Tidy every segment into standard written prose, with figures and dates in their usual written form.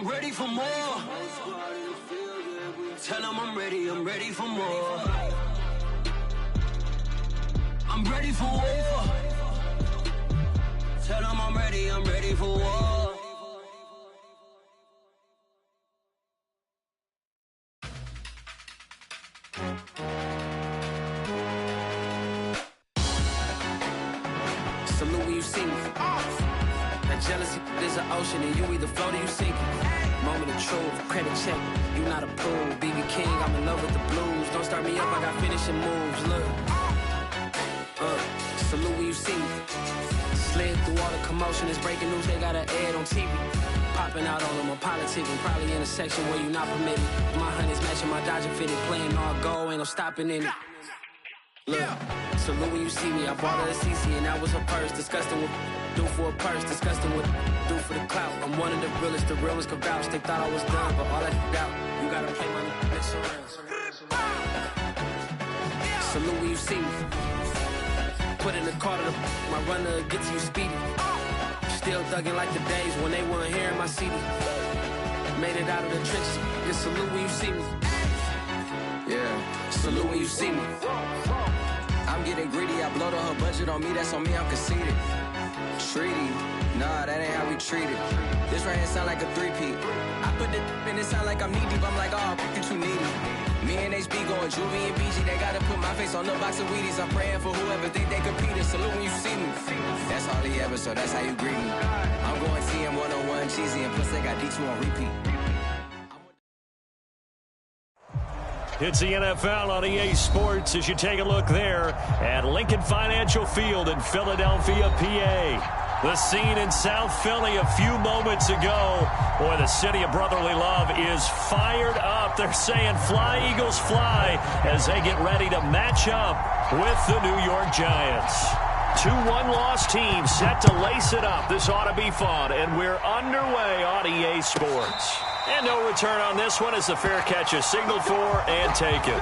I'm ready for more. Tell them I'm ready for more. I'm ready for war. Tell them I'm ready for war. Salute when you see me. That jealousy is an ocean and you either float or you sink. Moment of truth, credit check, you not approved. BB King, I'm in love with the blues. Don't start me up, I got finishing moves, look. Salute when you see me. Slid through all the commotion, it's breaking news, they got an ad on TV. Popping out on them, I'm politicking, probably in a section where you not permitted. My honey's matching my Dodger fitted, playing all go, ain't no stopping in it. Look, salute when you see me, I bought her a CC and that was her purse. Disgusting with do for a purse, disgusting with do for the clout. I'm one of the realest could vouch. They thought I was done, but all I doubt, you gotta play my next around. Salute when you see me. Put in the car to my runner, get to you speedy. Still thugging like the days when they weren't hearing my CD. Made it out of the trenches. Just salute when you see me. Yeah, salute when you see me. I'm getting greedy, I blowed on her budget on me, that's on me, I'm conceited. Treaty, nah, that ain't how we treat it. This right here sound like a three-peat. I put the in it sound like I'm knee-deep, I'm like, oh, you too needy. Me and HB going Juvie and BG, they gotta put my face on the box of Wheaties. I'm praying for whoever think they competed. Salute when you see me. That's all he ever, so that's how you greet me. I'm going TM 101 cheesy, and plus they got D2 on repeat. It's the NFL on EA Sports as you take a look there at Lincoln Financial Field in Philadelphia, PA. The scene in South Philly a few moments ago. Boy, the city of brotherly love is fired up. They're saying fly, Eagles, fly as they get ready to match up with the New York Giants. 2 one-loss teams set to lace it up. This ought to be fun, and we're underway on EA Sports. And no return on this one as the fair catch is signaled for and taken.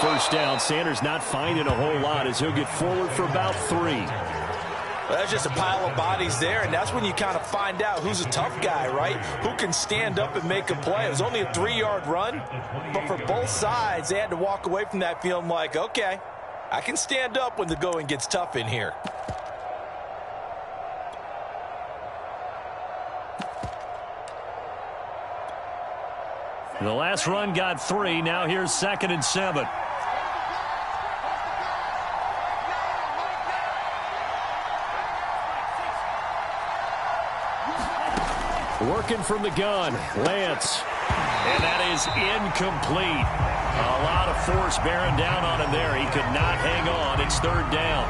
First down, Sanders not finding a whole lot as he'll get forward for about 3. Well, there's just a pile of bodies there, and that's when you kind of find out who's a tough guy, right? Who can stand up and make a play. It was only a 3-yard run, but for both sides, they had to walk away from that feeling like, okay, I can stand up when the going gets tough in here. The last run got 3. Now here's 2nd and 7. Working from the gun, Lance. And that is incomplete. A lot of force bearing down on him there. He could not hang on. It's 3rd down.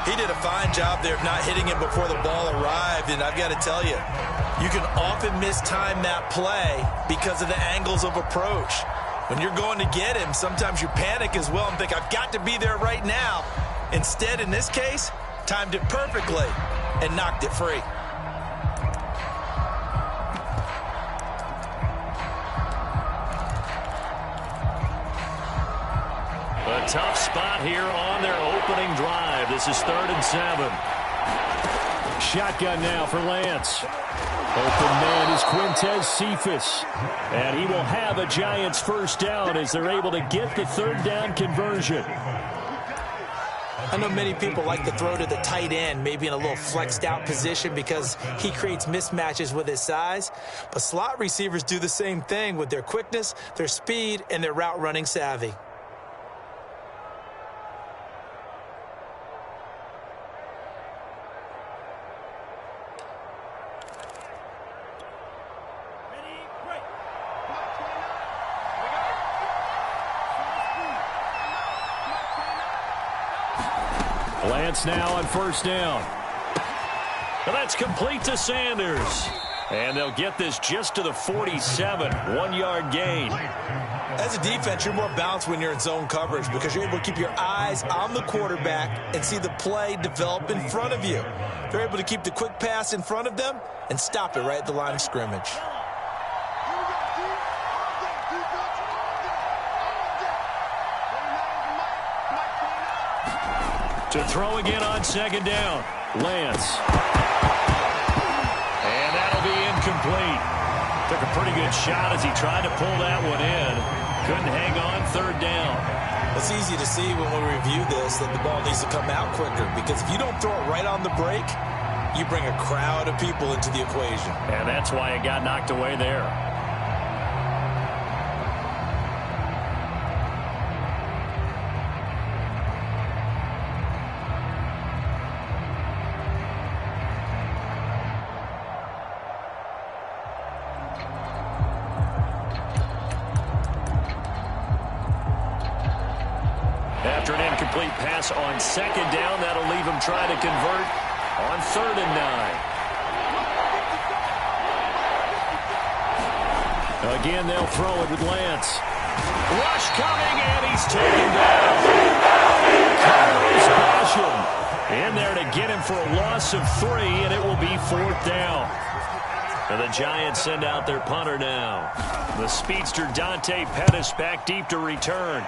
He did a fine job there of not hitting him before the ball arrived, and I've got to tell you, you can often mistime that play because of the angles of approach. When you're going to get him, sometimes you panic as well and think, I've got to be there right now. Instead, in this case, timed it perfectly and knocked it free. A tough spot here on their opening drive. This is 3rd and 7. Shotgun now for Lance. Open man is Quintez Cephas. And he will have a Giants first down as they're able to get the 3rd down conversion. I know many people like to throw to the tight end, maybe in a little flexed out position because he creates mismatches with his size. But slot receivers do the same thing with their quickness, their speed, and their route running savvy. Lance now on first down. And that's complete to Sanders. And they'll get this just to the 47. 1-yard gain. As a defense, you're more balanced when you're in zone coverage because you're able to keep your eyes on the quarterback and see the play develop in front of you. They're able to keep the quick pass in front of them and stop it right at the line of scrimmage. To throw again on second down. Lance. And that'll be incomplete. Took a pretty good shot as he tried to pull that one in. Couldn't hang on third down. It's easy to see when we review this that the ball needs to come out quicker because if you don't throw it right on the break, you bring a crowd of people into the equation. And that's why it got knocked away there. After an incomplete pass on second down, that'll leave him trying to convert on 3rd and 9. Again, they'll throw it with Lance. Rush coming, and he's taken down. Covers Basham in there to get him for a loss of 3, and it will be 4th down. And the Giants send out their punter now. The speedster Dante Pettis back deep to return.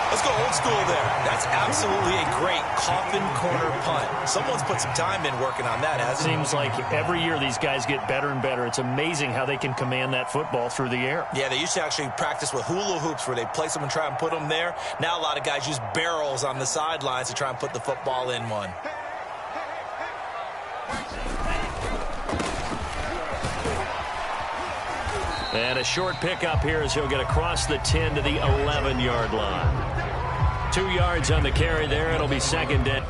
Let's go old school there. That's absolutely a great coffin corner punt. Someone's put some time in working on that, hasn't it? Seems like every year these guys get better and better. It's amazing how they can command that football through the air. Yeah, they used to actually practice with hula hoops where they place them and try and put them there. Now a lot of guys use barrels on the sidelines to try and put the football in one. And a short pickup here as he'll get across the 10 to the 11-yard line. 2 yards on the carry there. It'll be second down.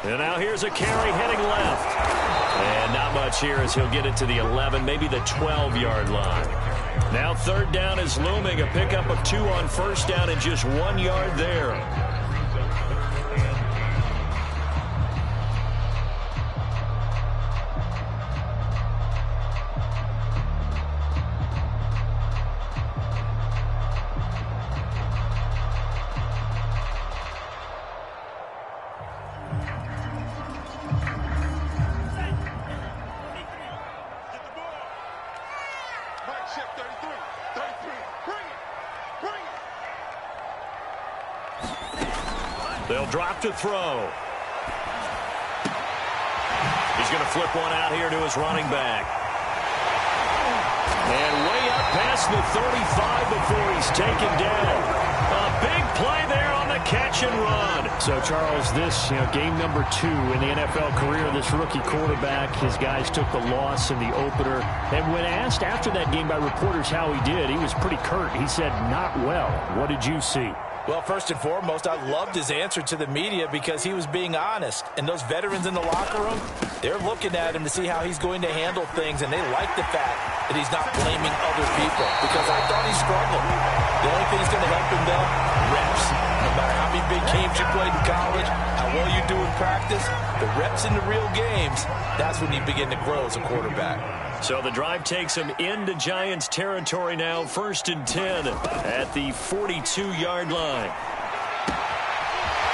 And now here's a carry heading left. And not much here as he'll get it to the 11, maybe the 12-yard line. Now 3rd down is looming. A pickup of 2 on first down and just 1 yard there. They'll drop to throw. He's going to flip one out here to his running back. And way up past the 35 before he's taken down. A big play there on the catch and run. So, Charles, this, game number 2 in the NFL career of this rookie quarterback. His guys took the loss in the opener. And when asked after that game by reporters how he did, he was pretty curt. He said, not well. What did you see? Well, first and foremost, I loved his answer to the media because he was being honest. And those veterans in the locker room, they're looking at him to see how he's going to handle things, and they like the fact that he's not blaming other people because I thought he struggled. The only thing that's going to help him, though, reps. No matter how many big games you played in college, how well you do in practice, the reps in the real games, that's when you begin to grow as a quarterback. So the drive takes him into Giants territory now, 1st and 10 at the 42-yard line.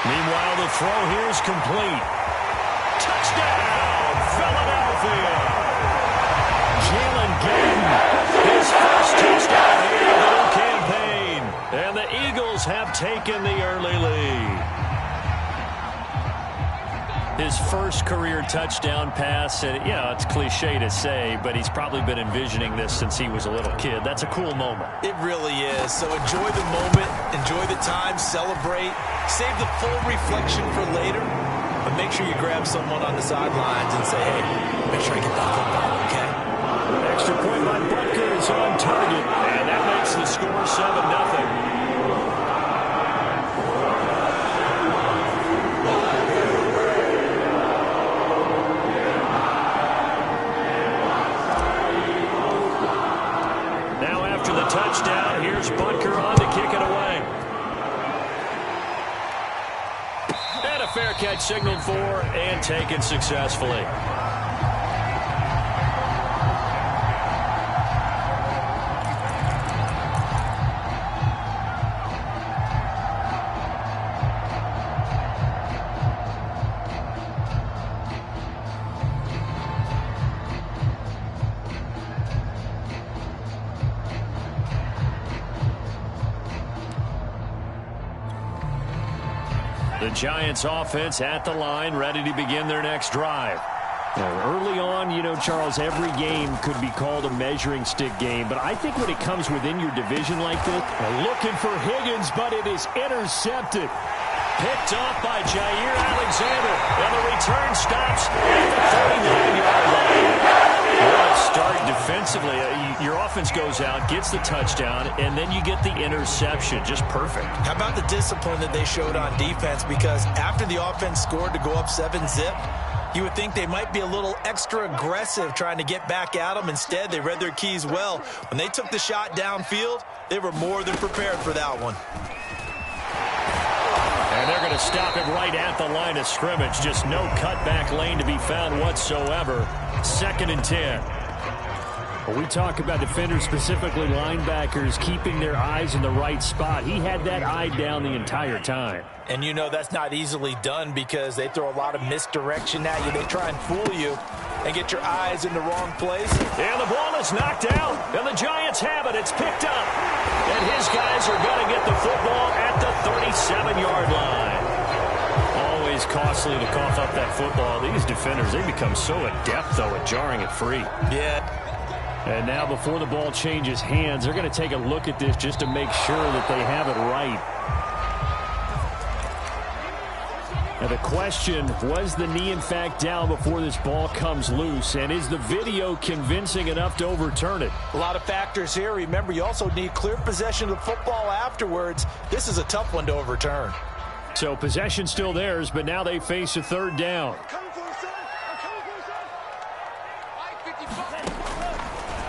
Meanwhile, the throw here is complete. Touchdown, Philadelphia! Jalen Gayton, his first touchdown here of the new campaign. And the Eagles have taken the early lead. His first career touchdown pass, and it's cliche to say, but he's probably been envisioning this since he was a little kid. That's a cool moment. It really is. So enjoy the moment, enjoy the time, celebrate, save the full reflection for later, but make sure you grab someone on the sidelines and say, hey, make sure I get that football, okay? Extra point by Butker is on target, and that makes the score 7-0. Touchdown. Here's Butker on to kick it away. And a fair catch signaled for and taken successfully. The Giants offense at the line, ready to begin their next drive. Early on, Charles, every game could be called a measuring stick game. But I think when it comes within your division like this, looking for Higgins, but it is intercepted. Picked off by Jair Alexander. And the return stops at the 39-yard line. What a start defensively. Your offense goes out, gets the touchdown, and then you get the interception. Just perfect. How about the discipline that they showed on defense? Because after the offense scored to go up 7-zip, you would think they might be a little extra aggressive trying to get back at them. Instead, they read their keys well. When they took the shot downfield, they were more than prepared for that one. And they're going to stop it right at the line of scrimmage. Just no cutback lane to be found whatsoever. 2nd and 10. When we talk about defenders, specifically linebackers, keeping their eyes in the right spot, he had that eye down the entire time. And that's not easily done because they throw a lot of misdirection at you. They try and fool you and get your eyes in the wrong place. And the ball is knocked out, and the Giants have it. It's picked up. And his guys are going to get the football at the 37-yard line. Always costly to cough up that football. These defenders, they become so adept, though, at jarring it free. Yeah. And now before the ball changes hands, they're going to take a look at this just to make sure that they have it right. Now the question, was the knee in fact down before this ball comes loose? And is the video convincing enough to overturn it? A lot of factors here. Remember, you also need clear possession of the football afterwards. This is a tough one to overturn. So possession still theirs, but now they face a 3rd down.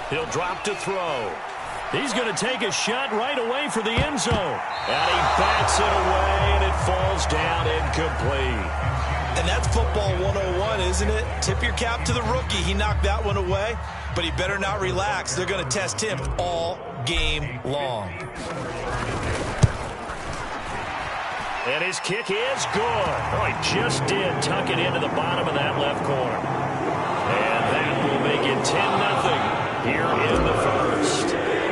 He'll drop to throw. He's going to take a shot right away for the end zone. And he bats it away, and it falls down incomplete. And that's football 101, isn't it? Tip your cap to the rookie. He knocked that one away, but he better not relax. They're going to test him all game long. And his kick is good. Oh, he just did tuck it into the bottom of that left corner. And that will make it 10-0 here in the first.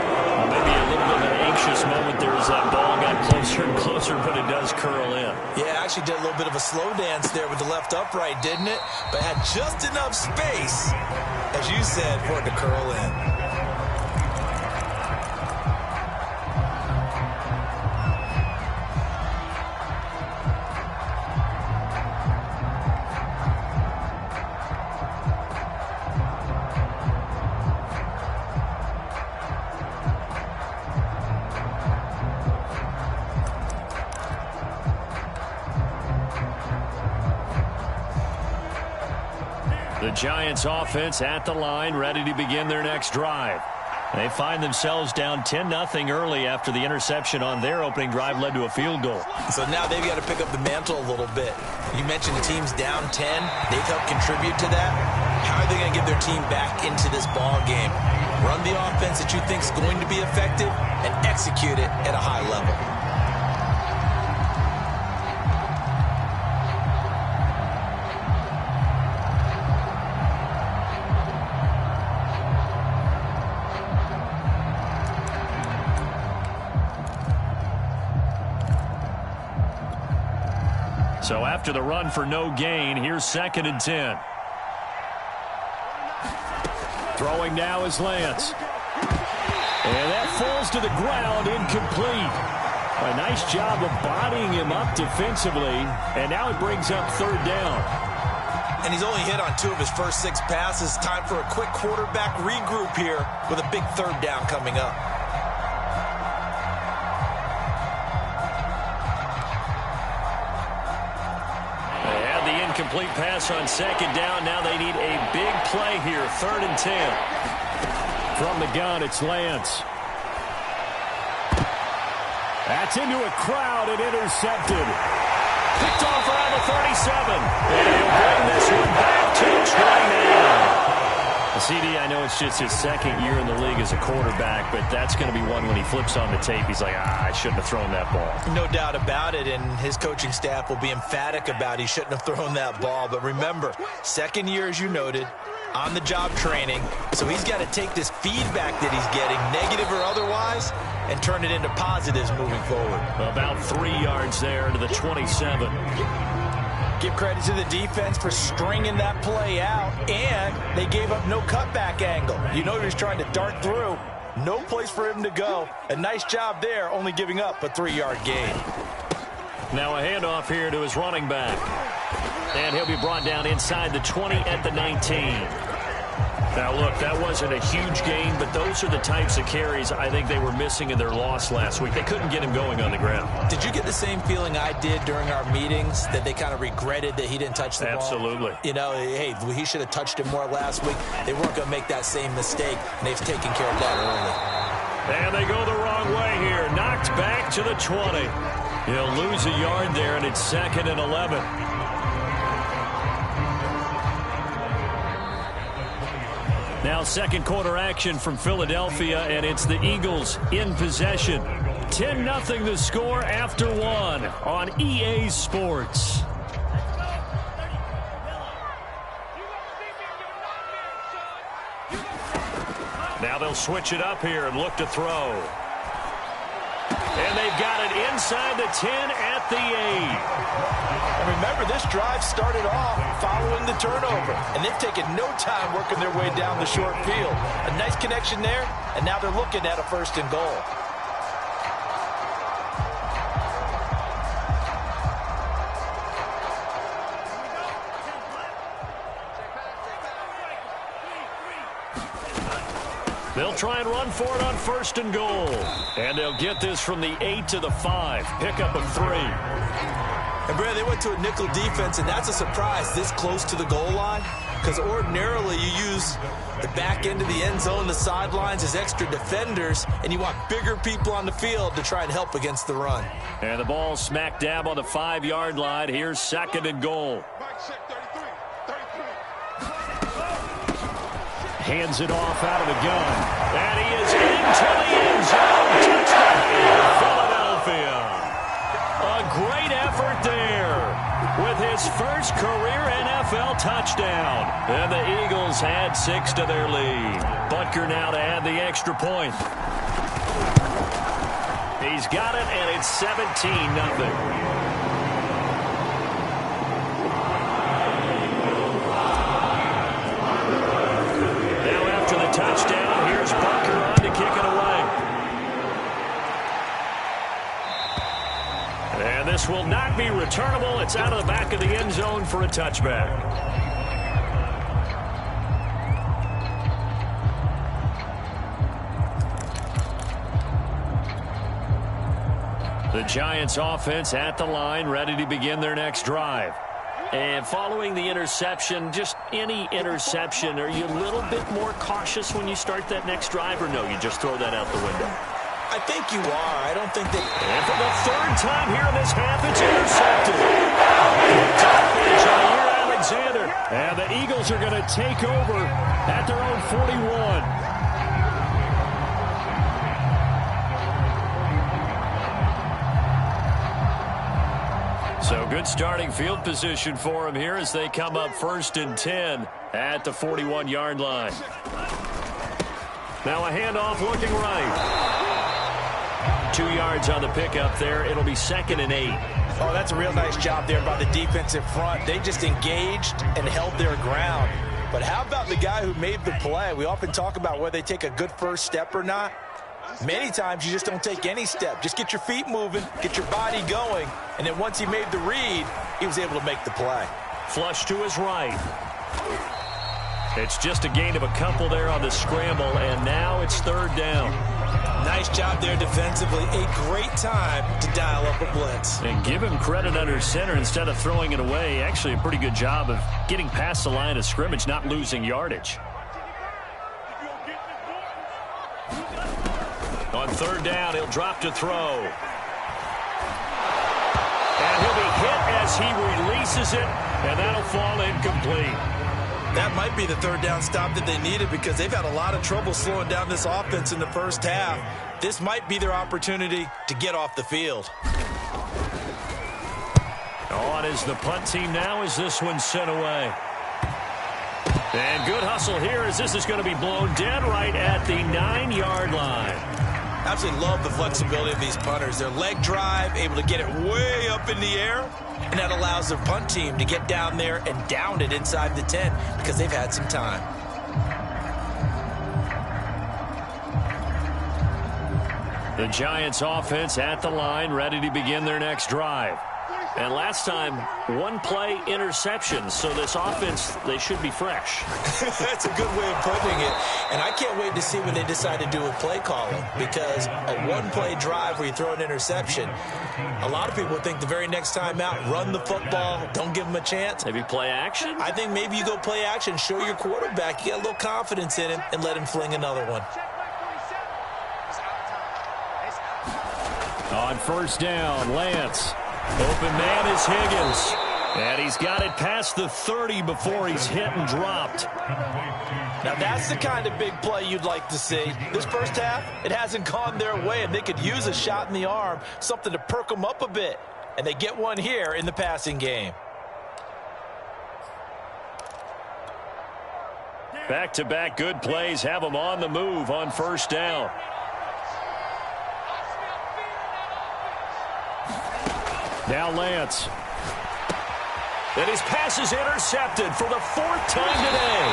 curl in. Yeah, actually did a little bit of a slow dance there with the left upright, didn't it? But had just enough space, as you said, for it to curl in. The Giants offense at the line, ready to begin their next drive. They find themselves down 10-0 early after the interception on their opening drive led to a field goal. So now they've got to pick up the mantle a little bit. You mentioned the team's down 10. They've helped contribute to that. How are they going to get their team back into this ball game? Run the offense that you think is going to be effective and execute it at a high level. So after the run for no gain, here's 2nd and 10. Throwing now is Lance. And that falls to the ground, incomplete. A nice job of bodying him up defensively, and now it brings up 3rd down. And he's only hit on 2 of his first 6 passes. Time for a quick quarterback regroup here with a big 3rd down coming up. Complete pass on 2nd down. Now they need a big play here. 3rd and 10. From the gun, it's Lance. That's into a crowd and intercepted. Picked off around the 37. And he'll bring this one back to 29. CD, I know it's just his 2nd year in the league as a quarterback, but that's going to be one when he flips on the tape. He's like, I shouldn't have thrown that ball. No doubt about it, and his coaching staff will be emphatic about he shouldn't have thrown that ball. But remember, 2nd year, as you noted, on-the-job training. So he's got to take this feedback that he's getting, negative or otherwise, and turn it into positives moving forward. About 3 yards there to the 27. Give credit to the defense for stringing that play out, and they gave up no cutback angle. You know he was trying to dart through. No place for him to go. A nice job there, only giving up a 3-yard gain. Now a handoff here to his running back. And he'll be brought down inside the 20 at the 19. Now, look, that wasn't a huge gain, but those are the types of carries I think they were missing in their loss last week. They couldn't get him going on the ground. Did you get the same feeling I did during our meetings, that they kind of regretted that he didn't touch the ball? Absolutely. You know, hey, he should have touched it more last week. They weren't going to make that same mistake, and they've taken care of that early. And they go the wrong way here. Knocked back to the 20. He'll lose a yard there, and it's 2nd and 11. Now 2nd quarter action from Philadelphia, and it's the Eagles in possession. 10-0 the score after 1 on EA Sports. Now they'll switch it up here and look to throw. And they've got it inside the 10 at the 8. And remember, this drive started off following the turnover, and they've taken no time working their way down the short field. A nice connection there, and now they're looking at a 1st and goal. They'll try and run for it on 1st and goal. And they'll get this from the 8 to the 5. Pickup of 3. And, Brad, they went to a nickel defense, and that's a surprise this close to the goal line, because ordinarily you use the back end of the end zone, the sidelines as extra defenders, and you want bigger people on the field to try and help against the run. And the ball smack dab on the 5-yard line. Here's 2nd and goal. Hands it off out of the gun. And he is into the end zone. Touchdown, Philadelphia. A great effort there with his first career NFL touchdown. And the Eagles add 6 to their lead. Butker now to add the extra point. He's got it, and it's 17-0. And this will not be returnable. It's out of the back of the end zone for a touchback. The Giants offense at the line, ready to begin their next drive. And following the interception, just any interception, are you a little bit more cautious when you start that next drive, or no, you just throw that out the window? I think you are. I don't think they... And for the third time here in this half, it's intercepted. Jair Alexander. And the Eagles are going to take over at their own 41. So good starting field position for them here as they come up 1st and 10 at the 41-yard line. Now a handoff looking right. 2 yards on the pickup there. It'll be 2nd and 8. Oh, that's a real nice job there by the defensive front. They just engaged and held their ground. But how about the guy who made the play? We often talk about whether they take a good first step or not. Many times you just don't take any step. Just get your feet moving, get your body going, and then once he made the read, he was able to make the play. Flush to his right. It's just a gain of a couple there on the scramble, and now it's 3rd down. Nice job there defensively. A great time to dial up a blitz. And give him credit under center instead of throwing it away. Actually a pretty good job of getting past the line of scrimmage, not losing yardage. On 3rd down, he'll drop to throw. And he'll be hit as he releases it, and that'll fall incomplete. That might be the 3rd down stop that they needed because they've had a lot of trouble slowing down this offense in the first half. This might be their opportunity to get off the field. On is the punt team now as this one's sent away. And good hustle here as this is going to be blown dead right at the 9-yard line. Absolutely love the flexibility of these punters. Their leg drive, able to get it way up in the air, and that allows their punt team to get down there and down it inside the 10 because they've had some time. The Giants offense at the line, ready to begin their next drive. And last time, 1-play interception. So this offense, they should be fresh. That's a good way of putting it. And I can't wait to see when they decide to do a play calling, because a 1-play drive where you throw an interception, a lot of people think the very next time out, run the football, don't give them a chance. Maybe play action? I think maybe you go play action, show your quarterback, you get a little confidence in him, and let him fling another one. On 1st down, Lance. Open man is Higgins. And he's got it past the 30 before he's hit and dropped. Now that's the kind of big play you'd like to see. This first half, it hasn't gone their way, and they could use a shot in the arm, something to perk them up a bit. And they get one here in the passing game. Back-to-back good plays have them on the move on 1st down. Now Lance. And his pass is intercepted for the 4th time today.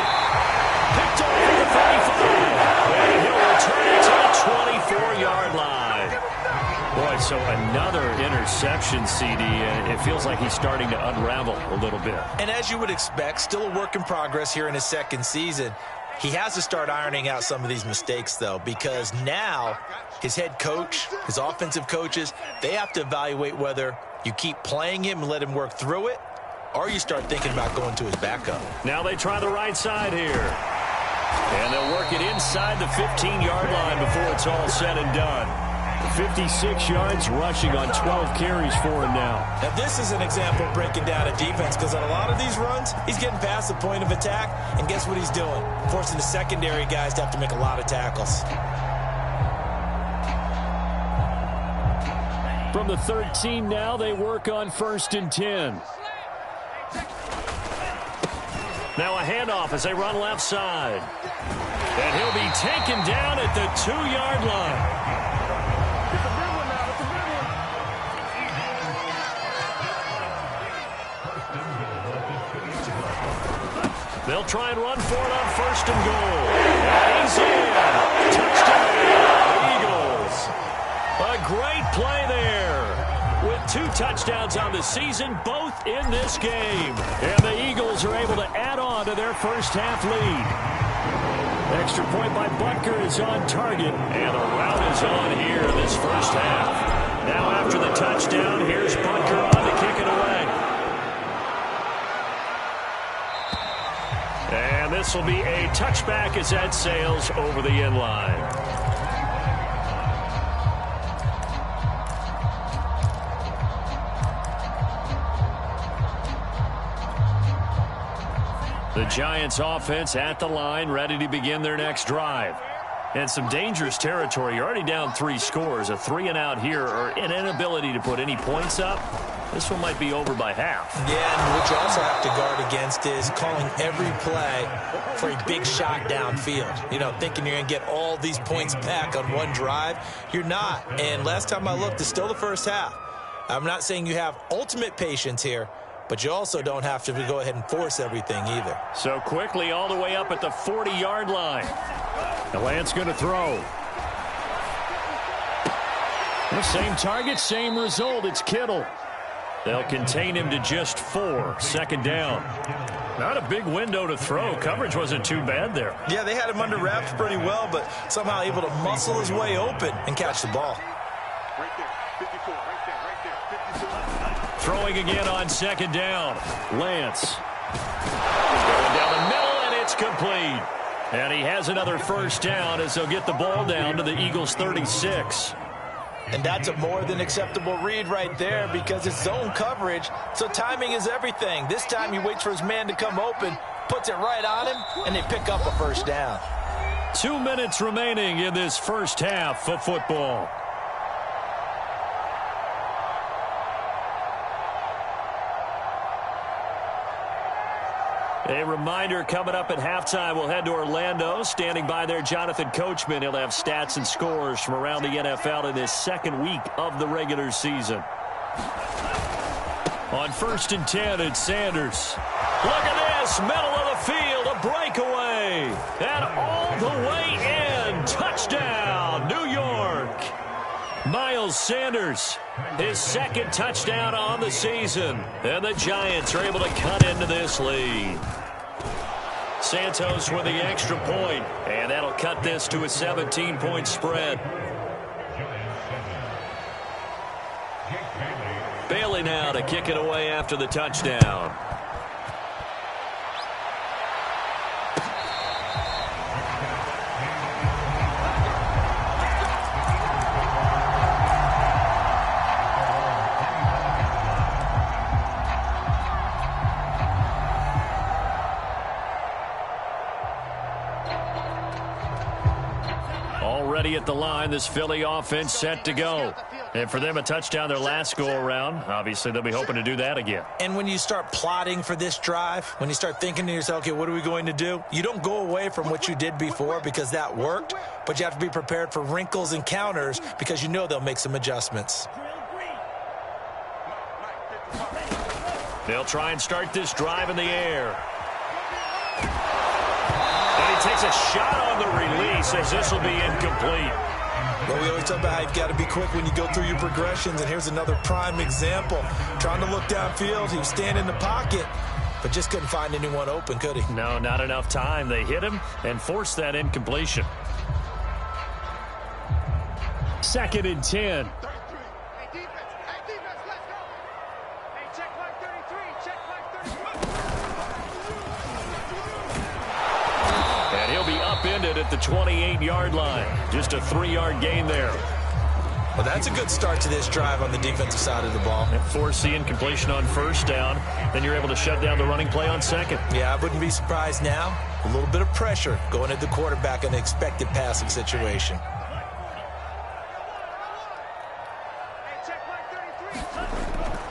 Picked off at the 35. And he'll return it to the 24-yard line. Boy, so another interception, CD. And it feels like he's starting to unravel a little bit. And as you would expect, still a work in progress here in his 2nd season. He has to start ironing out some of these mistakes, though, because now his head coach, his offensive coaches, they have to evaluate whether you keep playing him and let him work through it, or you start thinking about going to his backup. Now they try the right side here. And they'll work it inside the 15-yard line before it's all said and done. 56 yards rushing on 12 carries for him now. Now this is an example of breaking down a defense, because on a lot of these runs, he's getting past the point of attack, and guess what he's doing? Forcing the secondary guys to have to make a lot of tackles. From the 13 now, they work on 1st and 10. Now a handoff as they run left side. And he'll be taken down at the 2-yard line. They'll try and run for it on 1st and goal. And he's in. Touchdown, Eagles. A great play there with 2 touchdowns on the season, both in this game. And the Eagles are able to add on to their first half lead. Extra point by Butker is on target, and the route is on here in this first half. Now after the touchdown, here's Butker on to kick it away. And this will be a touchback as that sails over the end line. The Giants offense at the line, ready to begin their next drive. And some dangerous territory. You're already down 3 scores. A 3-and-out here, or an inability to put any points up. This one might be over by half. Yeah, and what you also have to guard against is calling every play for a big shot downfield. You know, thinking you're going to get all these points back on one drive. You're not. And last time I looked, it's still the first half. I'm not saying you have ultimate patience here, but you also don't have to go ahead and force everything either. So quickly all the way up at the 40-yard line. Lance going to throw. The same target, same result. It's Kittle. They'll contain him to just 4. Second down. Not a big window to throw. Coverage wasn't too bad there. Yeah, they had him under wraps pretty well, but somehow able to muscle his way open and catch the ball. Right there, 54, right there, 54. Throwing again on second down. Lance. Going down the middle, and it's complete. And he has another first down as they'll get the ball down to the Eagles' 36. And that's a more than acceptable read right there because it's zone coverage, so timing is everything. This time he waits for his man to come open, puts it right on him, and they pick up a first down. 2 minutes remaining in this first half of football. A reminder coming up at halftime, we'll head to Orlando. Standing by there, Jonathan Coachman. He'll have stats and scores from around the NFL in this second week of the regular season. On 1st and 10, it's Sanders. Look at this, middle of the field, a breakaway. And all the way in, touchdown, New York. Miles Sanders, his second touchdown on the season. And the Giants are able to cut into this lead. Santos with the extra point, and that'll cut this to a 17-point spread. Bailey now to kick it away after the touchdown. Already at the line, this Philly offense set to go. And for them, a touchdown their last go-around. Obviously, they'll be hoping to do that again. And when you start plotting for this drive, when you start thinking to yourself, okay, what are we going to do? You don't go away from what you did before because that worked, but you have to be prepared for wrinkles and counters because you know they'll make some adjustments. They'll try and start this drive in the air. And he takes a shot on the release as this will be incomplete. Well, we always talk about how you've got to be quick when you go through your progressions, and here's another prime example. Trying to look downfield, he was standing in the pocket, but just couldn't find anyone open, could he? No, not enough time. They hit him and forced that incompletion. 2nd and 10. And he'll be upended at the 28-yard line. Just a 3-yard gain there. Well, that's a good start to this drive on the defensive side of the ball. Force the incompletion on first down. Then you're able to shut down the running play on second. Yeah, I wouldn't be surprised now. A little bit of pressure going at the quarterback in the expected passing situation.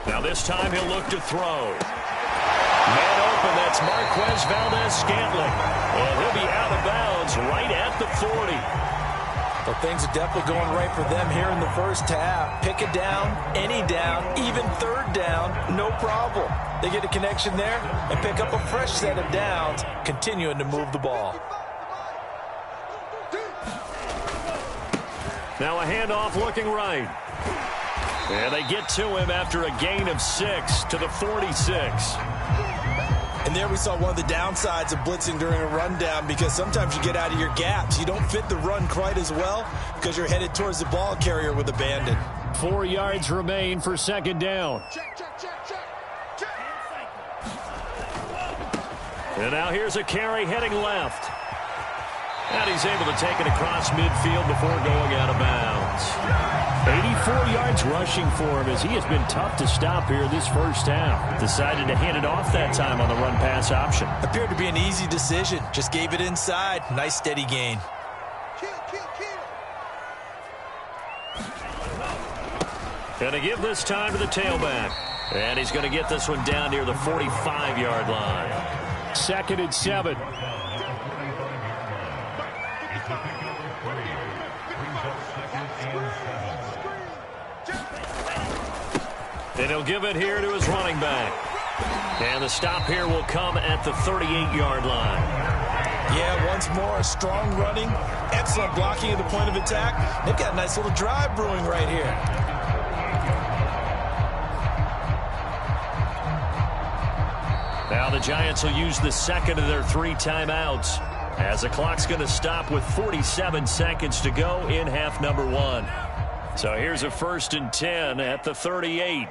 Now this time he'll look to throw. Man open, that's Marquez Valdez-Scantling. And he'll be out of bounds right at the 40. Well, things are definitely going right for them here in the first half. Pick it down, any down, even third down, no problem. They get a connection there and pick up a fresh set of downs, continuing to move the ball. Now a handoff looking right. And they get to him after a gain of 6 to the 46. And there we saw one of the downsides of blitzing during a rundown, because sometimes you get out of your gaps. You don't fit the run quite as well because you're headed towards the ball carrier with abandon. 4 yards remain for second down. And now here's a carry heading left. And he's able to take it across midfield before going out of bounds. 84 yards rushing for him as he has been tough to stop here this first half. Decided to hand it off that time on the run-pass option. Appeared to be an easy decision. Just gave it inside. Nice steady gain. Going to give this time to the tailback. And he's going to get this one down near the 45-yard line. 2nd and 7. And he'll give it here to his running back. And the stop here will come at the 38-yard line. Yeah, once more, strong running, excellent blocking at the point of attack. They've got a nice little drive brewing right here. Now the Giants will use the second of their 3 timeouts, as the clock's going to stop with 47 seconds to go in half number 1. So here's a 1st and 10 at the 38.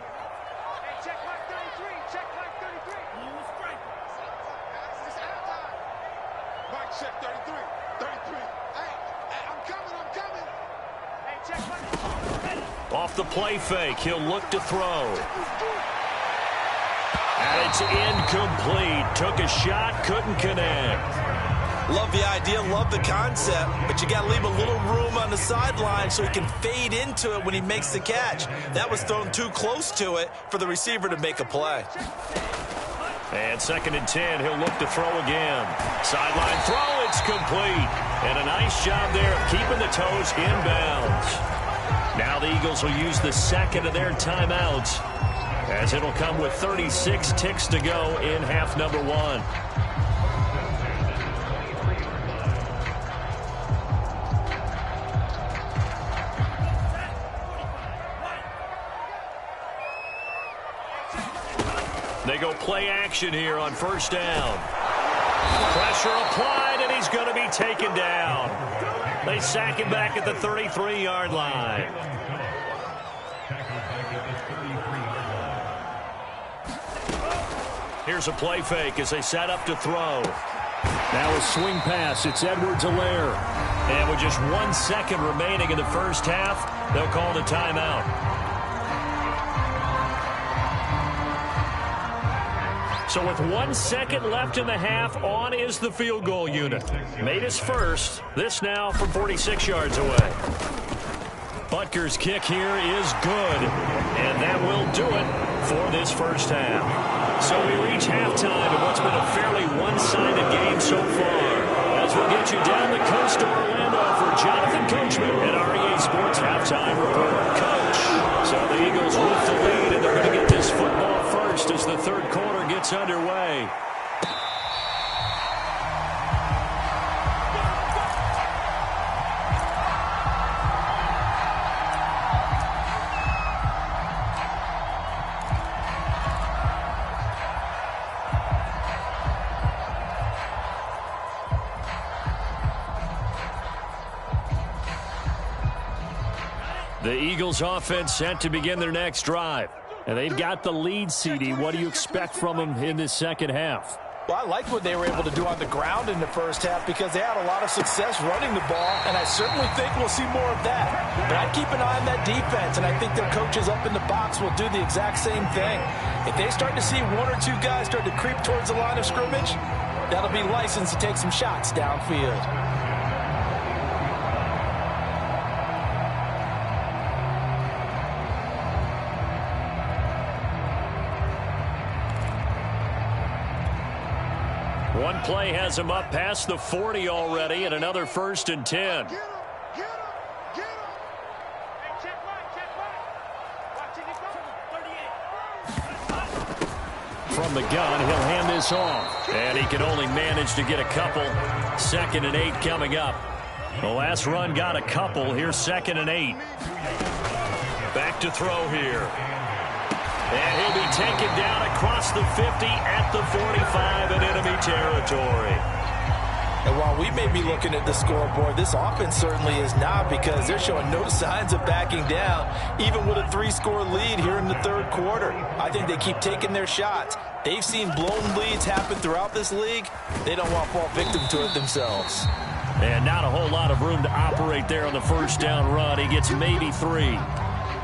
Off the play fake, he'll look to throw. And it's incomplete. Took a shot, couldn't connect. Love the idea, love the concept, but you got to leave a little room on the sideline so he can fade into it when he makes the catch. That was thrown too close to it for the receiver to make a play. And 2nd and 10, he'll look to throw again. Sideline throw, it's complete. And a nice job there of keeping the toes inbounds. Now the Eagles will use the second of their timeouts, as it'll come with 36 ticks to go in half number 1. They go play action here on 1st down. Pressure applied, and he's going to be taken down. They sack him back at the 33-yard line. Here's a play fake as they set up to throw. Now a swing pass. It's Edwards-Helaire. And with just 1 second remaining in the first half, they'll call the timeout. So with 1 second left in the half, on is the field goal unit. Made his first. This now from 46 yards away. Butker's kick here is good. And that will do it for this first half. So we reach halftime in what's been a fairly one-sided game so far. As we'll get you down the coast to Orlando for Jonathan Coachman at REA Sports Halftime Report. Coach. So the Eagles with the lead, and they're going to get this football first as the third quarter gets underway. The Eagles offense set to begin their next drive. And they've got the lead, CD. What do you expect from them in this second half? Well, I like what they were able to do on the ground in the first half because they had a lot of success running the ball, and I certainly think we'll see more of that. But I'd keep an eye on that defense, and I think their coaches up in the box will do the exact same thing. If they start to see 1 or 2 guys start to creep towards the line of scrimmage, that'll be licensed to take some shots downfield. One play has him up past the 40 already, and another 1st and 10. From the gun, he'll hand this off. And he can only manage to get a couple. 2nd and 8 coming up. The last run got a couple. Here's 2nd and 8. Back to throw here. And he'll be taken down across the 50 at the 45 in enemy territory. And while we may be looking at the scoreboard, this offense certainly is not, because they're showing no signs of backing down, even with a 3-score lead here in the third quarter. I think they keep taking their shots. They've seen blown leads happen throughout this league. They don't want to fall victim to it themselves. And not a whole lot of room to operate there on the first down run. He gets maybe 3.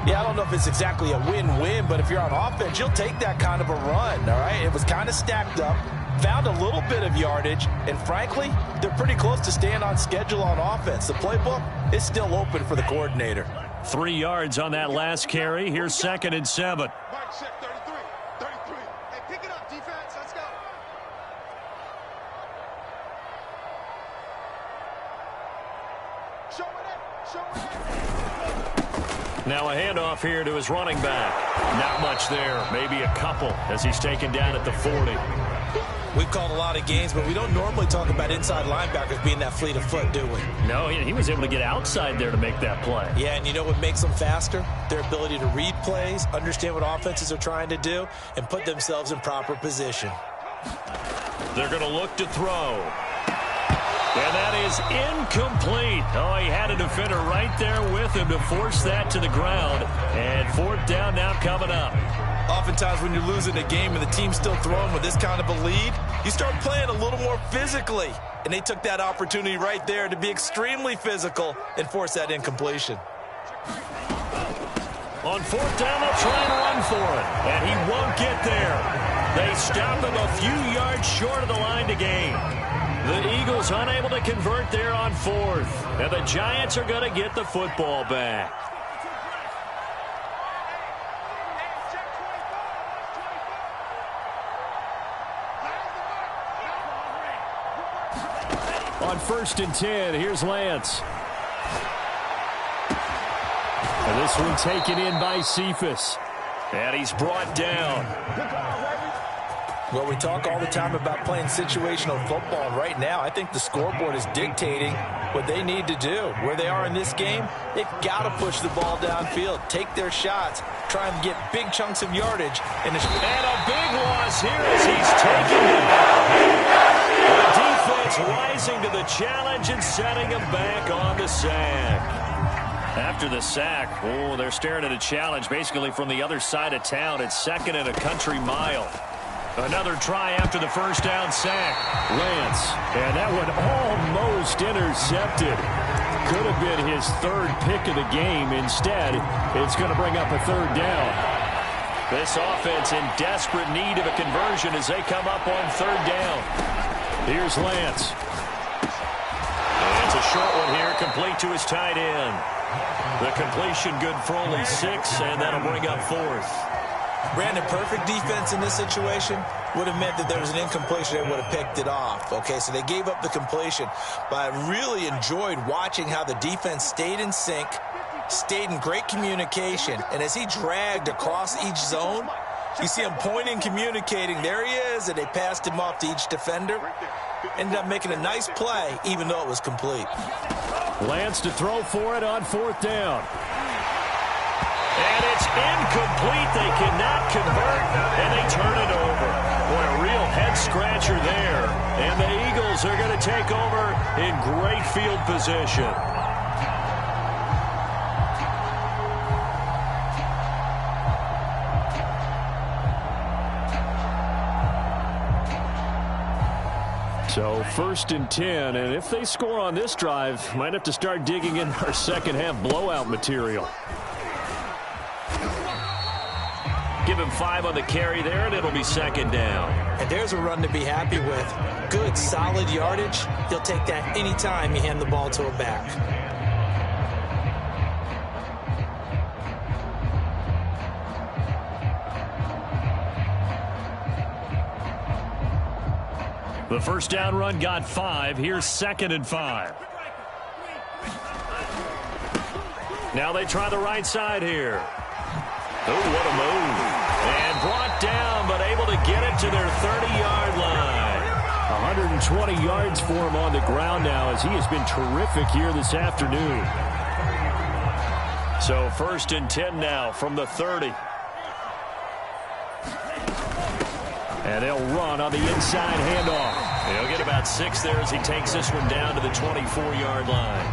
Yeah, I don't know if it's exactly a win-win, but if you're on offense, you'll take that kind of a run, all right? It was kind of stacked up, found a little bit of yardage, and frankly, they're pretty close to staying on schedule on offense. The playbook is still open for the coordinator. 3 yards on that last carry. Here's 2nd and 7. Mike, check 33. 33. Hey, pick it up, defense. Let's go. Show it. Now a handoff here to his running back. Not much there. Maybe a couple as he's taken down at the 40. We've called a lot of games, but we don't normally talk about inside linebackers being that fleet of foot, do we? No, he was able to get outside there to make that play. Yeah, and you know what makes them faster? Their ability to read plays, understand what offenses are trying to do, and put themselves in proper position. They're going to look to throw. And that is incomplete. Oh, he had a defender right there with him to force that to the ground. And 4th down now coming up. Oftentimes when you're losing a game and the team's still throwing with this kind of a lead, you start playing a little more physically. And they took that opportunity right there to be extremely physical and force that incompletion. On 4th down, they'll try and run for it. And he won't get there. They stop him a few yards short of the line to gain. The Eagles unable to convert there on 4th. And the Giants are going to get the football back. On 1st and 10, here's Lance. And this one taken in by Cephas. And he's brought down. Well, we talk all the time about playing situational football, and right now I think the scoreboard is dictating what they need to do. Where they are in this game, they've got to push the ball downfield, take their shots, try and get big chunks of yardage. And a big loss here as he's taken down. The defense rising to the challenge and setting him back on the sack. After the sack, they're staring at a challenge basically from the other side of town. It's 2nd and a country mile. Another try after the first down sack. Lance. And that one almost intercepted. Could have been his 3rd pick of the game. Instead, it's going to bring up a 3rd down. This offense in desperate need of a conversion as they come up on 3rd down. Here's Lance. And it's a short one here, complete to his tight end. The completion good for only 6, and that'll bring up 4th. Brandon, perfect defense in this situation would have meant that there was an incompletion. They would have picked it off. Okay, so they gave up the completion. But I really enjoyed watching how the defense stayed in sync, stayed in great communication. And as he dragged across each zone, you see him pointing, communicating. There he is, and they passed him off to each defender. Ended up making a nice play, even though it was complete. Lance to throw for it on 4th down. And it's incomplete. They cannot convert, and they turn it over. Boy, a real head-scratcher there. And the Eagles are going to take over in great field position. So 1st and 10, and if they score on this drive, might have to start digging in our second-half blowout material. Give him 5 on the carry there, and it'll be 2nd down. And there's a run to be happy with. Good, solid yardage. He'll take that anytime you hand the ball to a back. The first down run got 5. Here's 2nd and 5. Now they try the right side here. Oh, what a move. And brought down, but able to get it to their 30-yard line. 120 yards for him on the ground now as he has been terrific here this afternoon. So 1st and 10 now from the 30. And they'll run on the inside handoff. He'll get about 6 there as he takes this one down to the 24-yard line.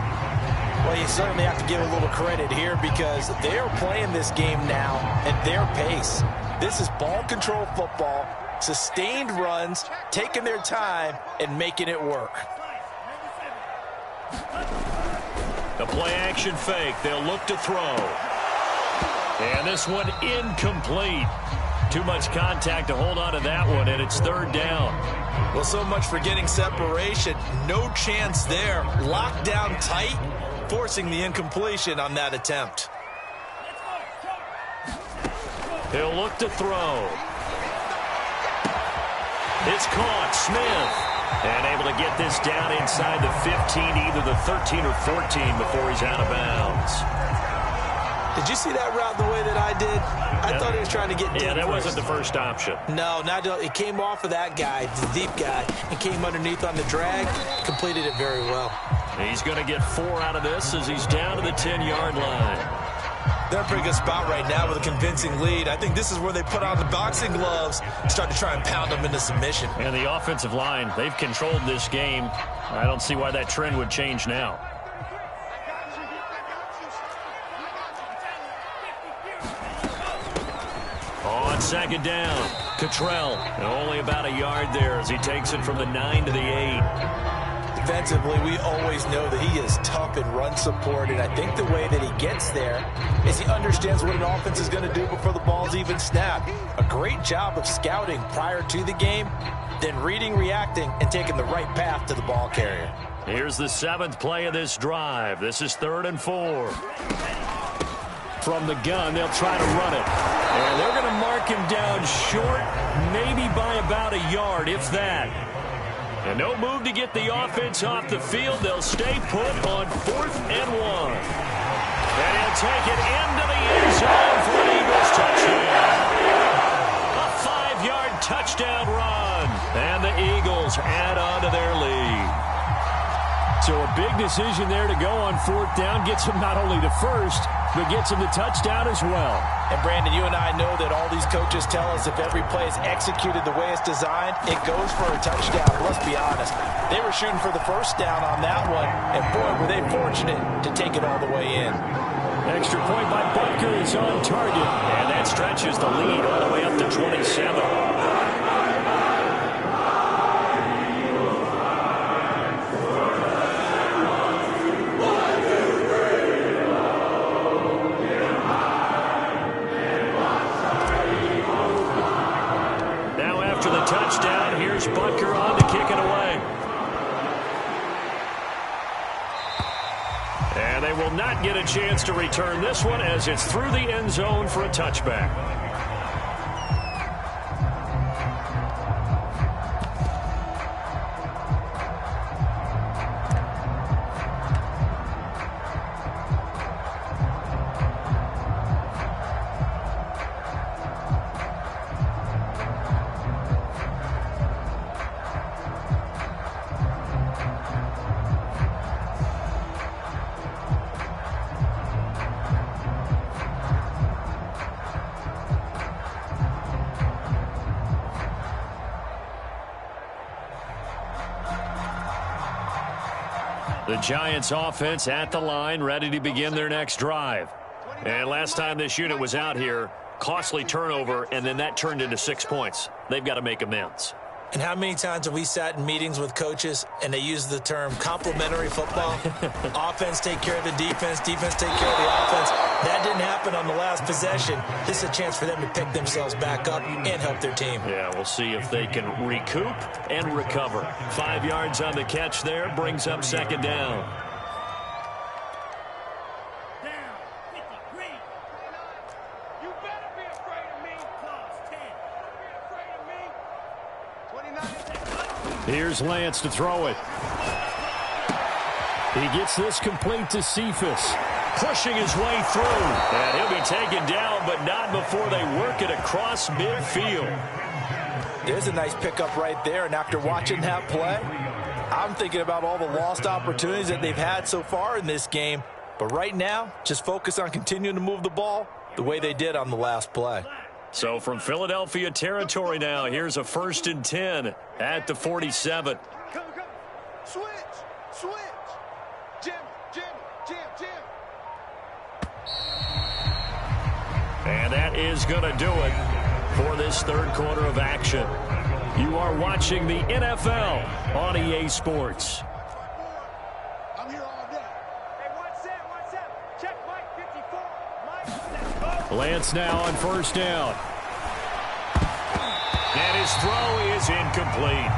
Well, you certainly have to give a little credit here because they're playing this game now at their pace. This is ball control football, sustained runs, taking their time, and making it work. The play-action fake. They'll look to throw. And this one incomplete. Too much contact to hold on to that one, and it's 3rd down. Well, so much for getting separation. No chance there. Locked down tight, forcing the incompletion on that attempt. He'll look to throw. It's caught. Smith. And able to get this down inside the 15, either the 13 or 14 before he's out of bounds. Did you see that route the way that I did? I thought he was trying to get deep. Yeah, that first. wasn't the first option. No, it came off of that guy, the deep guy, and came underneath on the drag, completed it very well. He's going to get 4 out of this as he's down to the 10-yard line. They're in a pretty good spot right now with a convincing lead. I think this is where they put on the boxing gloves and start to try and pound them into submission. And the offensive line, they've controlled this game. I don't see why that trend would change now. On 2nd down, Cottrell, only about a yard there as he takes it from the 9 to the 8. Defensively, we always know that he is tough in run support, and I think the way that he gets there is he understands what an offense is going to do before the ball's even snapped. A great job of scouting prior to the game, then reading, reacting, and taking the right path to the ball carrier. Here's the 7th play of this drive. This is 3rd and 4. From the gun, they'll try to run it. And they're going to mark him down short, maybe by about a yard, if that. And no move to get the offense off the field. They'll stay put on 4th and 1. And he'll take it into the end zone for an Eagles touchdown. A 5-yard touchdown run. And the Eagles add on to their lead. So a big decision there to go on 4th down. Gets him not only the first, but gets him the touchdown as well. And Brandon, you and I know that all these coaches tell us if every play is executed the way it's designed, it goes for a touchdown. But let's be honest, they were shooting for the first down on that one, and boy, were they fortunate to take it all the way in. Extra point by Butker is on target, and that stretches the lead all the way up to 27. Touchdown. Here's Butker on to kick it away. And they will not get a chance to return this one as it's through the end zone for a touchback. The Giants offense at the line, ready to begin their next drive. And last time this unit was out here, costly turnover, and then that turned into 6 points. They've got to make amends. And how many times have we sat in meetings with coaches and they use the term complementary football? Offense take care of the defense, defense take care of the offense. That didn't happen on the last possession. This is a chance for them to pick themselves back up and help their team. Yeah, we'll see if they can recoup and recover. 5 yards on the catch there, brings up 2nd down. Here's Lance to throw it. He gets this complete to Cephas. Pushing his way through. And he'll be taken down, but not before they work it across midfield. There's a nice pickup right there, and after watching that play, I'm thinking about all the lost opportunities that they've had so far in this game. But right now, just focus on continuing to move the ball the way they did on the last play. So from Philadelphia territory now, here's a 1st and 10 at the 47. Come. Switch. Jim. And that is going to do it for this third quarter of action. You are watching the NFL on EA Sports. I'm here all day. Hey, what's that? Check Mike 54. Lance now on 1st down. And his throw is incomplete.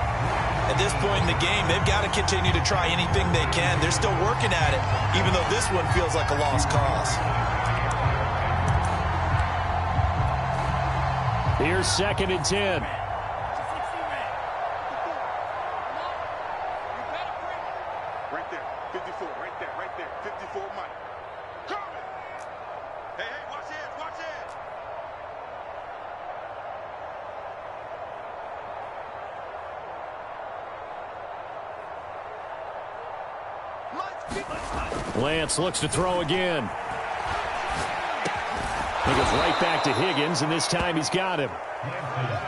At this point in the game, they've got to continue to try anything they can. They're still working at it, even though this one feels like a lost cause. Here's 2nd and 10. Right there. 54. Right there. 54 Mike. Coming. Hey, watch it. Lance looks to throw again. He goes right back to Higgins, and this time he's got him.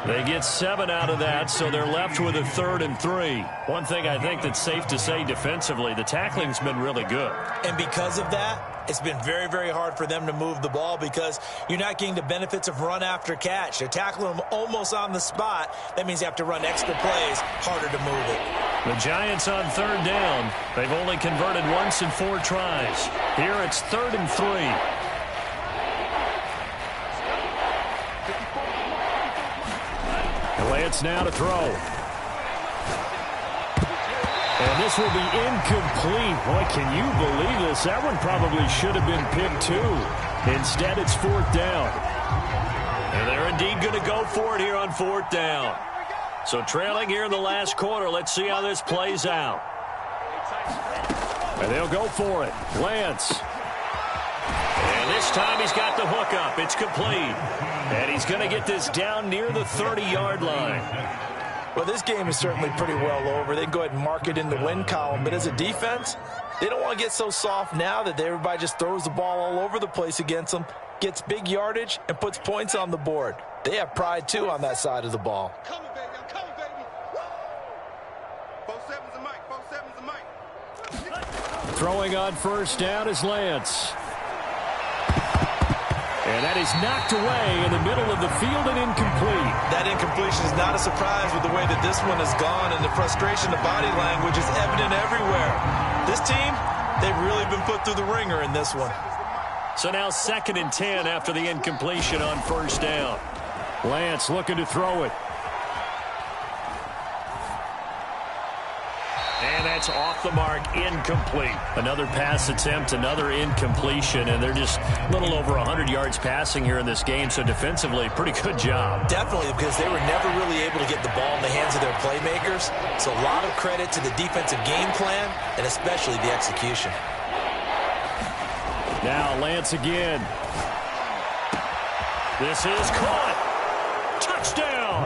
They get 7 out of that, so they're left with a 3rd and 3. One thing I think that's safe to say defensively, the tackling's been really good. And because of that, it's been very, very hard for them to move the ball because you're not getting the benefits of run after catch. They're tackling them almost on the spot. That means you have to run extra plays, harder to move it. The Giants on 3rd down. They've only converted once in 4 tries. Here it's 3rd and 3. Lance now to throw. And this will be incomplete. Boy, can you believe this? That one probably should have been picked too. Instead, it's 4th down. And they're indeed going to go for it here on 4th down. So trailing here in the last quarter. Let's see how this plays out. And they'll go for it. Lance. And this time he's got the hook up. It's complete. And he's going to get this down near the 30-yard line. Well, this game is certainly pretty well over. They can go ahead and mark it in the win column. But as a defense, they don't want to get so soft now that everybody just throws the ball all over the place against them, gets big yardage, and puts points on the board. They have pride, too, on that side of the ball. I'm coming, baby. 4-7's a Mike. 4-7's a Mike. Throwing on 1st down is Lance. And that is knocked away in the middle of the field and incomplete. That incompletion is not a surprise with the way that this one has gone, and the frustration, the body language is evident everywhere. This team, they've really been put through the ringer in this one. So now 2nd and 10 after the incompletion on 1st down. Lance looking to throw it. And that's off the mark, incomplete. Another pass attempt, another incompletion, and they're just a little over 100 yards passing here in this game, so defensively, pretty good job. Definitely, because they were never really able to get the ball in the hands of their playmakers, so a lot of credit to the defensive game plan, and especially the execution. Now Lance again. This is caught. Touchdown.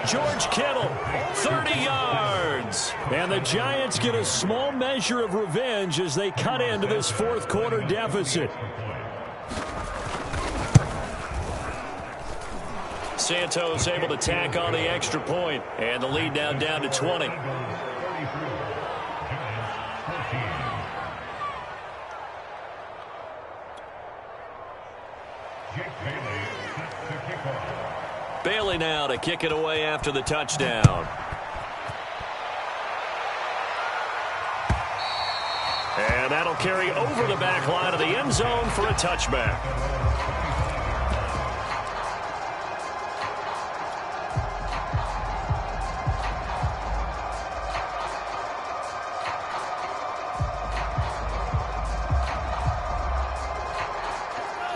George Kittle, 30 yards. And the Giants get a small measure of revenge as they cut into this 4th quarter deficit. Santos able to tack on the extra point, and the lead now down to 20. Bailey now to kick it away after the touchdown. And that'll carry over the back line of the end zone for a touchback.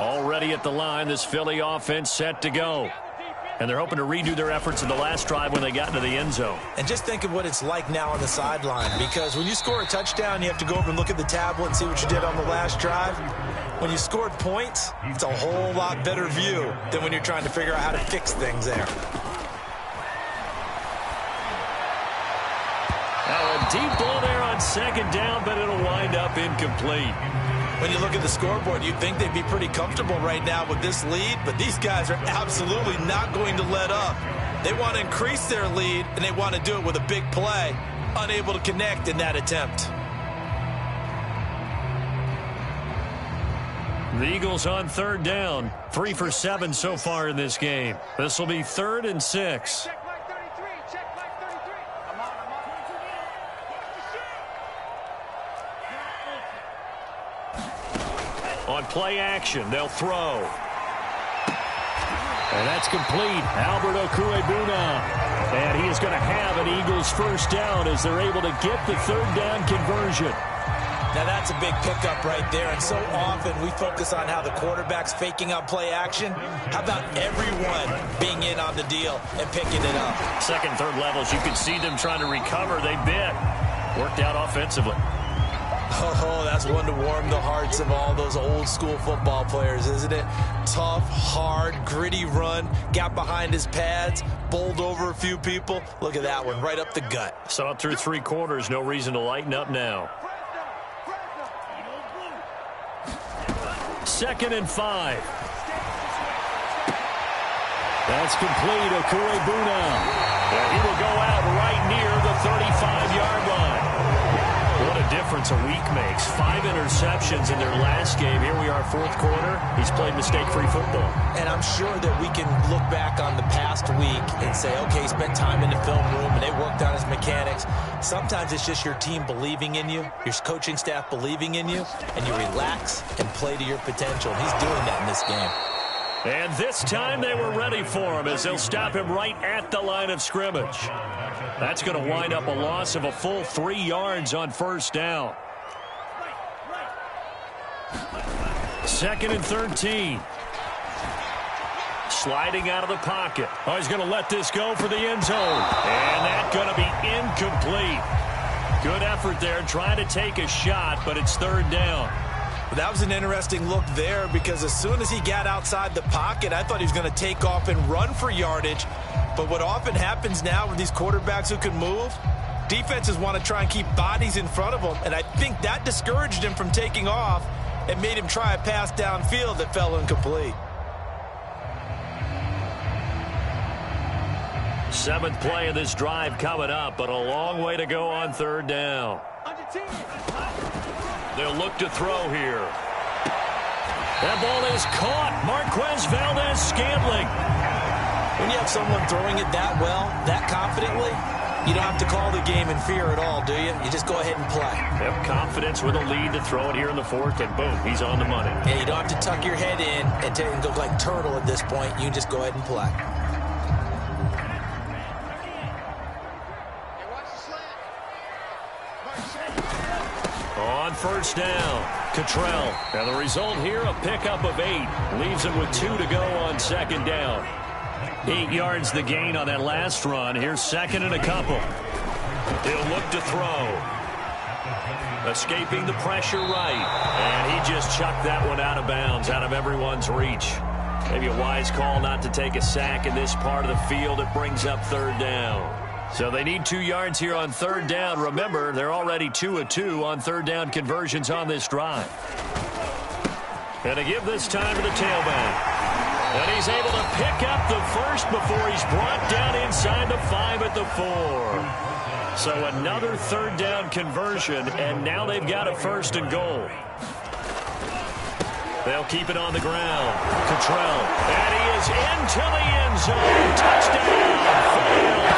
Already at the line, this Philly offense set to go. And they're hoping to redo their efforts in the last drive when they got into the end zone. And just think of what it's like now on the sideline, because when you score a touchdown, you have to go over and look at the tablet and see what you did on the last drive. When you scored points, it's a whole lot better view than when you're trying to figure out how to fix things there. Now a deep ball there on on second down, but it'll wind up incomplete. When you look at the scoreboard, you'd think they'd be pretty comfortable right now with this lead, but these guys are absolutely not going to let up. They want to increase their lead, and they want to do it with a big play. Unable to connect in that attempt. The Eagles on third down, 3 for 7 so far in this game. This will be 3rd and 6. Check Mike 33. Check Mike 33. I'm on. On play action, they'll throw. And that's complete. Albert Okwuegbuna. And he is going to have an Eagles first down as they're able to get the third down conversion. Now that's a big pickup right there, and so often we focus on how the quarterback's faking out play action. How about everyone being in on the deal and picking it up? Second, third levels, you can see them trying to recover. They bit. Worked out offensively. Oh, that's one to warm the hearts of all those old school football players, isn't it? Tough, hard, gritty run. Got behind his pads, bowled over a few people. Look at that one, right up the gut. Saw it through 3 quarters. No reason to lighten up now. 2nd and 5. That's complete. Okwuegbuna. And he will go out right near the 35-yard line. What a difference a week makes. 5 interceptions in their last game. Here we are, 4th quarter. He's played mistake-free football. And I'm sure that we can look back on the past week and say, okay, he spent time in the film room and they worked on his mechanics. Sometimes it's just your team believing in you, your coaching staff believing in you, and you relax and play to your potential. He's doing that in this game. And this time they were ready for him as they'll stop him right at the line of scrimmage. That's going to wind up a loss of a full 3 yards on first down. 2nd and 13. Sliding out of the pocket. Oh, he's going to let this go for the end zone. And that's going to be incomplete. Good effort there, trying to take a shot, but it's 3rd down. That was an interesting look there because as soon as he got outside the pocket, I thought he was going to take off and run for yardage. But what often happens now with these quarterbacks who can move, defenses want to try and keep bodies in front of them. And I think that discouraged him from taking off and made him try a pass downfield that fell incomplete. 7th play of this drive coming up, but a long way to go on 3rd down. They'll look to throw here. That ball is caught. Marquez Valdez-Scantling. When you have someone throwing it that well, that confidently, you don't have to call the game in fear at all, do you? You just go ahead and play. Yep, confidence with a lead to throw it here in the 4th, and boom, he's on the money. Yeah, you don't have to tuck your head in and go like turtle at this point. You can just go ahead and play. On first down, Cottrell. And the result here, a pickup of 8. Leaves him with 2 to go on 2nd down. 8 yards the gain on that last run. Here's 2nd and a couple. He'll look to throw. Escaping the pressure right. And he just chucked that one out of bounds, out of everyone's reach. Maybe a wise call not to take a sack in this part of the field. It brings up 3rd down. So they need 2 yards here on 3rd down. Remember, they're already 2 of 2 on 3rd down conversions on this drive. And to give this time to the tailback. And he's able to pick up the first before he's brought down inside the 5 at the 4. So another 3rd down conversion, and now they've got a 1st and goal. They'll keep it on the ground. Cottrell. And he is into the end zone. Touchdown, Philadelphia.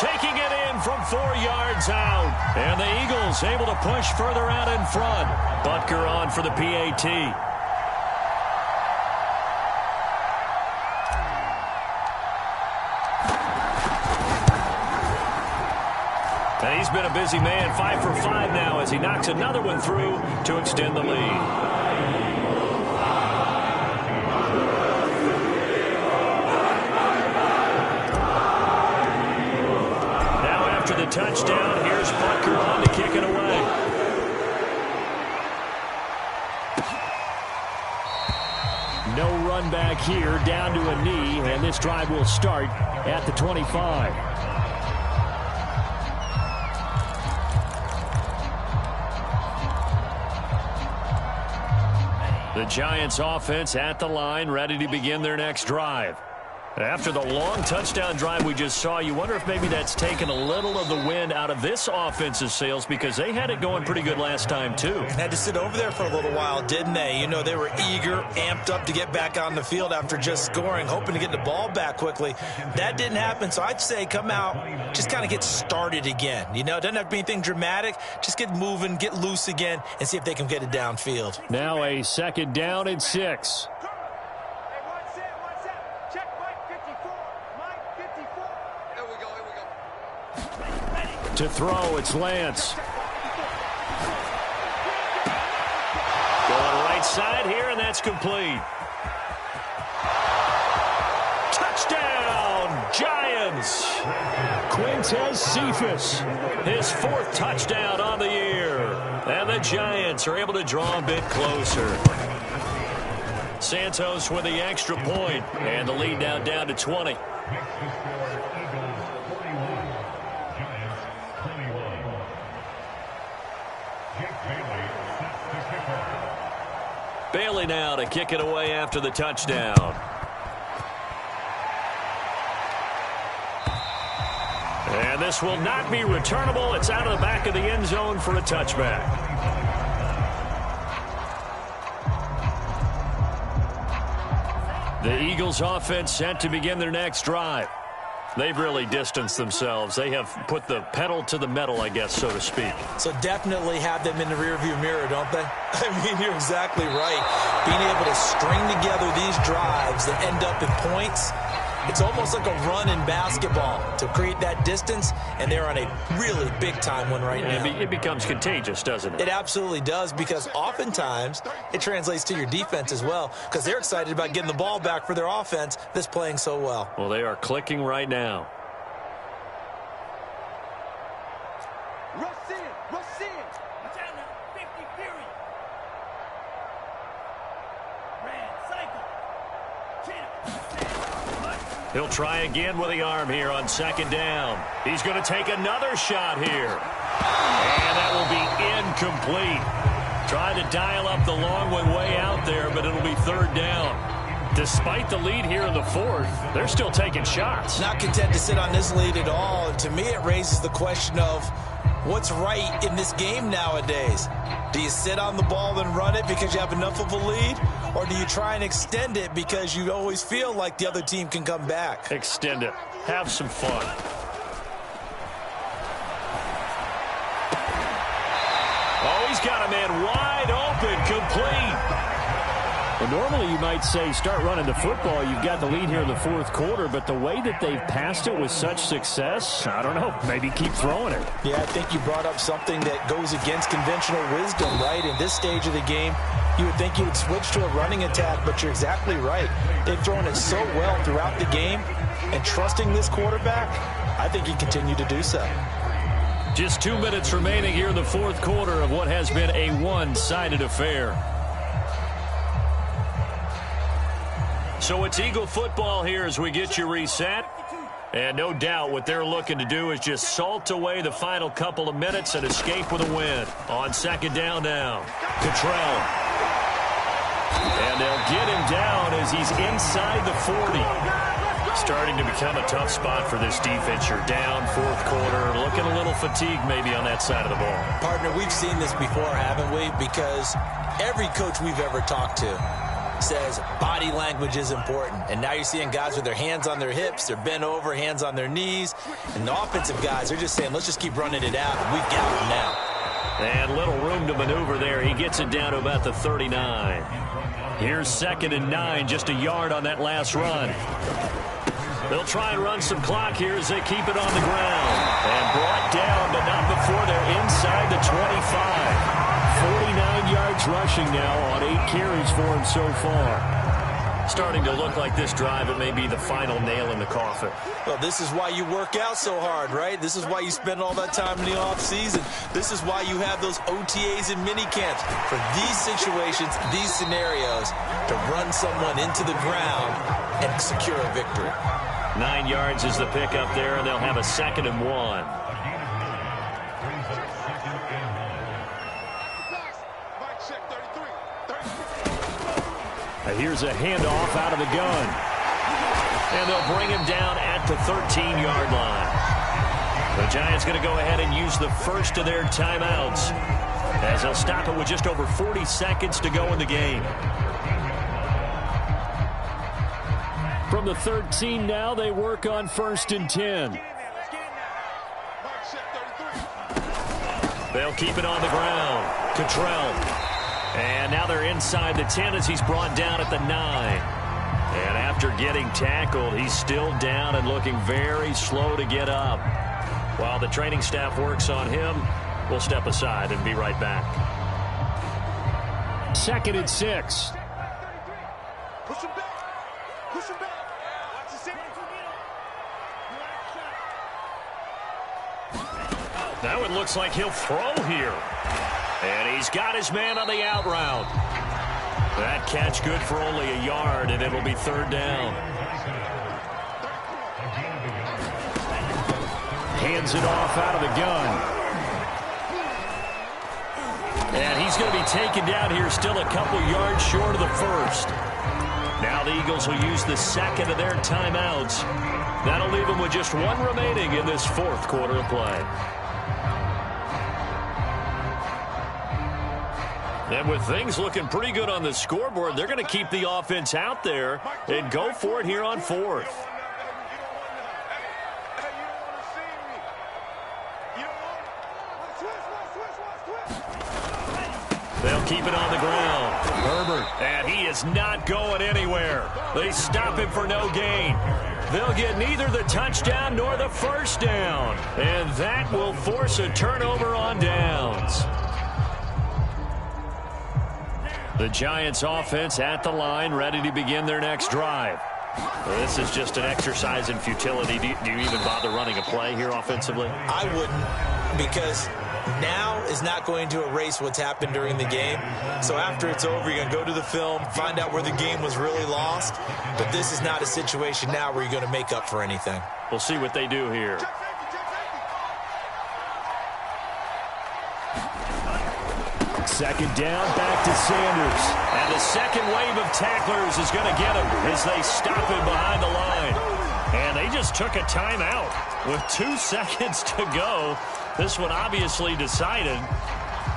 Taking it in from 4 yards out. And the Eagles able to push further out in front. Butker on for the PAT. And he's been a busy man, 5 for 5 now as he knocks another one through to extend the lead. Now after the touchdown, here's Butker on to kick it away. No run back here, down to a knee, and this drive will start at the 25. The Giants offense at the line, ready to begin their next drive. After the long touchdown drive we just saw, you wonder if maybe that's taken a little of the wind out of this offense's sails, because they had it going pretty good last time too. Had to sit over there for a little while, didn't they? You know, they were eager, amped up to get back on the field after just scoring, hoping to get the ball back quickly. That didn't happen, so I'd say come out, just kind of get started again. You know, it doesn't have to be anything dramatic. Just get moving, get loose again, and see if they can get it downfield. Now a 2nd down and 6. To throw, it's Lance. Going right side here, and that's complete. Touchdown, Giants! Quintez Cephas. His 4th touchdown on the year. And the Giants are able to draw a bit closer. Santos with the extra point, and the lead now down to 20. Bailey now to kick it away after the touchdown. And this will not be returnable. It's out of the back of the end zone for a touchback. The Eagles offense set to begin their next drive. They've really distanced themselves. They have put the pedal to the metal, I guess, so to speak. So definitely have them in the rearview mirror, don't they? I mean, you're exactly right. Being able to string together these drives that end up in points, it's almost like a run in basketball to create that distance, and they're on a really big-time one right now. It becomes contagious, doesn't it? It absolutely does, because oftentimes it translates to your defense as well, because they're excited about getting the ball back for their offense that's playing so well. Well, they are clicking right now. He'll try again with the arm here on 2nd down. He's going to take another shot here. And that will be incomplete. Trying to dial up the long one way out there, but it'll be 3rd down. Despite the lead here in the 4th, they're still taking shots. Not content to sit on this lead at all. And to me, it raises the question of what's right in this game nowadays. Do you sit on the ball and run it because you have enough of a lead? Or do you try and extend it because you always feel like the other team can come back? Extend it. Have some fun. Oh, he's got a man wide open, complete. Well, normally you might say start running the football. You've got the lead here in the 4th quarter, but the way that they've passed it with such success, I don't know, maybe keep throwing it. Yeah, I think you brought up something that goes against conventional wisdom, right? In this stage of the game, you would think you would switch to a running attack, but you're exactly right. They've thrown it so well throughout the game, and trusting this quarterback, I think he continue to do so. Just 2 minutes remaining here in the 4th quarter of what has been a one-sided affair. So it's Eagle football here as we get you reset. And no doubt what they're looking to do is just salt away the final couple of minutes and escape with a win. On 2nd down now, Cottrell. And they'll get him down as he's inside the 40. Starting to become a tough spot for this defense. You're down 4th quarter, looking a little fatigued maybe on that side of the ball. Partner, we've seen this before, haven't we? Because every coach we've ever talked to says body language is important. And now you're seeing guys with their hands on their hips, they're bent over, hands on their knees. And the offensive guys are just saying, let's just keep running it out, and we've got them now. And little room to maneuver there. He gets it down to about the 39. Here's 2nd and 9, just a yard on that last run. They'll try and run some clock here as they keep it on the ground. And brought down, but not before they're inside the 25. 49 yards rushing now on 8 carries for him so far. Starting to look like this drive, it may be the final nail in the coffin. Well, this is why you work out so hard, right? This is why you spend all that time in the offseason. This is why you have those OTAs and mini camps. For these situations, these scenarios, to run someone into the ground and secure a victory. 9 yards is the pickup there, and they'll have a 2nd and 1. Here's a handoff out of the gun. And they'll bring him down at the 13-yard line. The Giants going to go ahead and use the first of their timeouts, as they'll stop it with just over 40 seconds to go in the game. From the 13 now, they work on 1st and 10. They'll keep it on the ground. Cottrell. And now they're inside the 10 as he's brought down at the 9. And after getting tackled, he's still down and looking very slow to get up. While the training staff works on him, we'll step aside and be right back. 2nd and 6. Push him back. Push him back. Watch the center. Now it looks like he'll throw here. And he's got his man on the out route. That catch good for only a yard, and it'll be 3rd down. Hands it off out of the gun. And he's going to be taken down here, still a couple yards short of the 1st. Now the Eagles will use the 2nd of their timeouts. That'll leave them with just 1 remaining in this 4th quarter of play. And with things looking pretty good on the scoreboard, they're going to keep the offense out there and go for it here on 4th. They'll keep it on the ground. Herbert, and he is not going anywhere. They stop him for no gain. They'll get neither the touchdown nor the 1st down. And that will force a turnover on downs. The Giants offense at the line, ready to begin their next drive. Well, this is just an exercise in futility. Do you even bother running a play here offensively? I wouldn't, because now is not going to erase what's happened during the game. So after it's over, you're going to go to the film, find out where the game was really lost. But this is not a situation now where you're going to make up for anything. We'll see what they do here. 2nd down, back to Sanders. And the second wave of tacklers is going to get him as they stop him behind the line. And they just took a timeout with 2 seconds to go. This one obviously decided.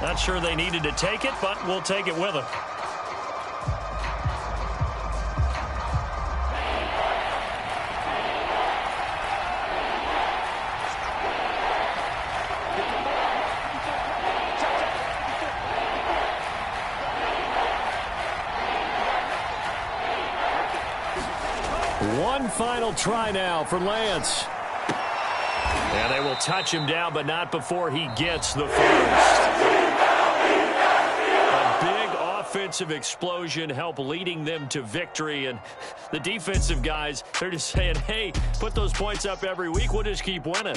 Not sure they needed to take it, but we'll take it with them. One final try now for Lance. And they will touch him down, but not before he gets the 1st. A big offensive explosion helped leading them to victory. And the defensive guys, they're just saying, hey, put those points up every week. We'll just keep winning.